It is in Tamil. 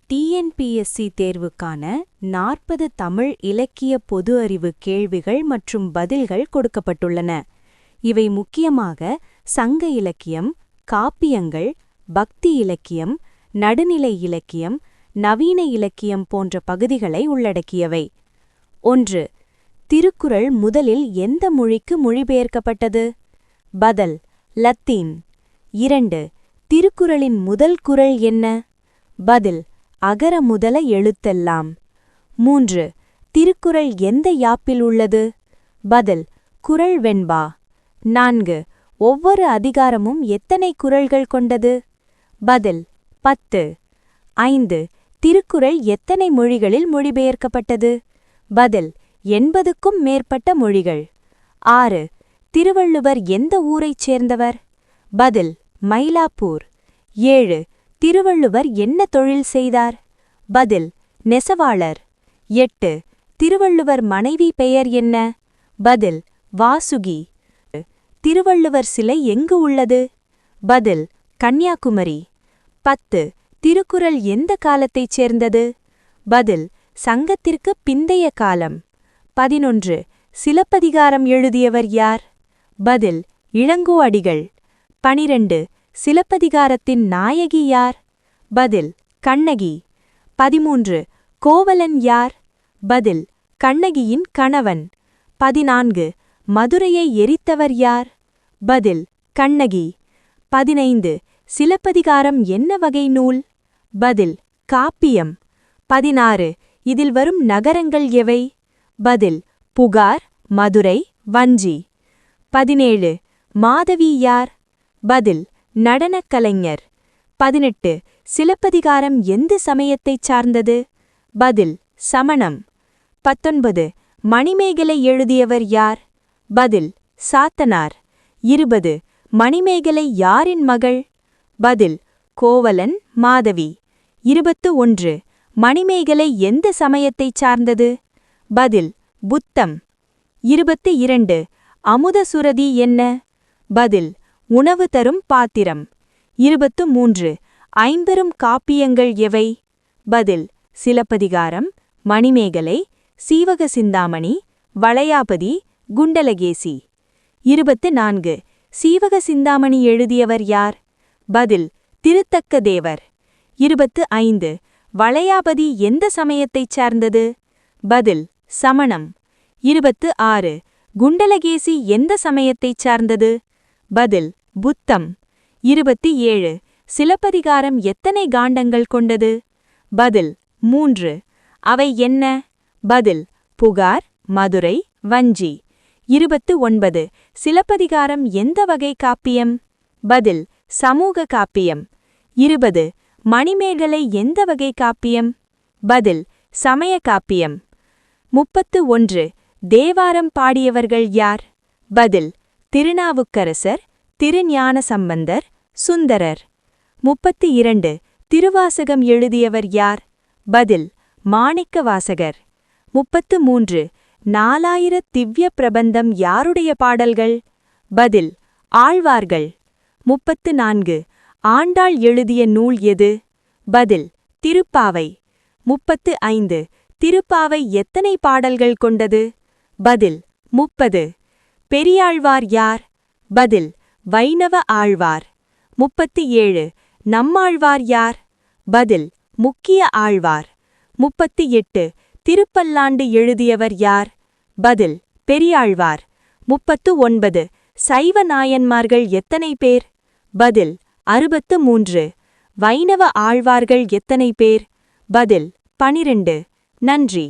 டிஎன்பிஎஸ்சி தேர்வுக்கான 40 தமிழ் இலக்கிய பொது அறிவு கேள்விகள் மற்றும் பதில்கள் கொடுக்கப்பட்டுள்ளன. இவை முக்கியமாக சங்க இலக்கியம், காப்பியங்கள், பக்தி இலக்கியம், நடுநிலை இலக்கியம், நவீன இலக்கியம் போன்ற பகுதிகளை உள்ளடக்கியவை. 1. திருக்குறள் முதலில் எந்த மொழிக்கு மொழிபெயர்க்கப்பட்டது? பதில்: லத்தீன். 2. திருக்குறளின் முதல் குறள் என்ன? பதில்: அகர முதல எழுத்தெல்லாம். 3. திருக்குறள் எந்த யாப்பில் உள்ளது? பதில்: குறள் வெண்பா. 4. ஒவ்வொரு அதிகாரமும் எத்தனை குறள்கள் கொண்டது? பதில்: 10. 5. திருக்குறள் எத்தனை மொழிகளில் மொழிபெயர்க்கப்பட்டது? பதில்: 80க்கும் மேற்பட்ட மொழிகள். 6. திருவள்ளுவர் எந்த ஊரைச் சேர்ந்தவர்? பதில்: மயிலாப்பூர். 7. திருவள்ளுவர் என்ன தொழில் செய்தார்? பதில்: நெசவாளர். 8. திருவள்ளுவர் மனைவி பெயர் என்ன? பதில்: வாசுகி. திருவள்ளுவர் சிலை எங்கு உள்ளது? பதில்: கன்னியாகுமரி. 10. திருக்குறள் எந்த காலத்தைச் சேர்ந்தது? பதில்: சங்கத்திற்கு பிந்தைய காலம். 11. சிலப்பதிகாரம் எழுதியவர் யார்? பதில்: இளங்கோ அடிகள். 12. சிலப்பதிகாரத்தின் நாயகி யார்? பதில்: கண்ணகி. 13. கோவலன் யார்? பதில்: கண்ணகியின் கணவன். 14. மதுரையை எரித்தவர் யார்? பதில்: கண்ணகி. 15. சிலப்பதிகாரம் என்ன வகை நூல்? பதில்: காப்பியம். 16. இதில் வரும் நகரங்கள் எவை? பதில்: புகார், மதுரை, வஞ்சி. 17. மாதவி யார்? பதில்: நடனக் கலைஞர். 18. சிலப்பதிகாரம் எந்த சமயத்தைச் சார்ந்தது? பதில்: சமணம். 19. மணிமேகலை எழுதியவர் யார்? பதில்: சாத்தனார். 20. மணிமேகலை யாரின் மகள்? பதில்: கோவலன், மாதவி. 21. மணிமேகலை எந்த சமயத்தைச் சார்ந்தது? பதில்: புத்தம். 22. அமுதசுரதி என்ன? பதில்: உணவு தரும் பாத்திரம். 23. ஐம்பெரும் காப்பியங்கள் எவை? பதில்: சிலப்பதிகாரம், மணிமேகலை, சீவக சிந்தாமணி, வளையாபதி, குண்டலகேசி. 24. சீவக சிந்தாமணி எழுதியவர் யார்? பதில்: திருத்தக்க தேவர். 25. வளையாபதி எந்த சமயத்தைச் சார்ந்தது? பதில்: சமணம். 26. குண்டலகேசி எந்த சமயத்தைச் சார்ந்தது? பதில்: புத்தம். 27. சிலப்பதிகாரம் எத்தனை காண்டங்கள் கொண்டது? பதில்: 3. அவை என்ன? பதில்: புகார், மதுரை, வஞ்சி. 29. சிலப்பதிகாரம் எந்த வகை காப்பியம்? பதில்: சமூக காப்பியம். 20. மணிமேகலை எந்த வகை காப்பியம்? பதில்: சமய காப்பியம். 31. தேவாரம் பாடியவர்கள் யார்? பதில்: திருநாவுக்கரசர், திருஞான சம்பந்தர், சுந்தரர். 32. திருவாசகம் எழுதியவர் யார்? பதில்: மாணிக்க வாசகர். 33. 4000 திவ்ய பிரபந்தம் யாருடைய பாடல்கள்? பதில்: ஆழ்வார்கள். 34. ஆண்டாள் எழுதிய நூல் எது? பதில்: திருப்பாவை. 35. திருப்பாவை எத்தனை பாடல்கள் கொண்டது? பதில்: 30. பெரியாழ்வார் யார்? பதில்: வைணவ ஆழ்வார். 37. நம்மாழ்வார் யார்? பதில்: முக்கிய ஆழ்வார். 38. திருப்பல்லாண்டு எழுதியவர் யார்? பதில்: பெரியாழ்வார். 39. சைவ நாயன்மார்கள் எத்தனை பேர்? பதில்: 63. வைணவ ஆழ்வார்கள் எத்தனை பேர்? பதில்: 12. நன்றி.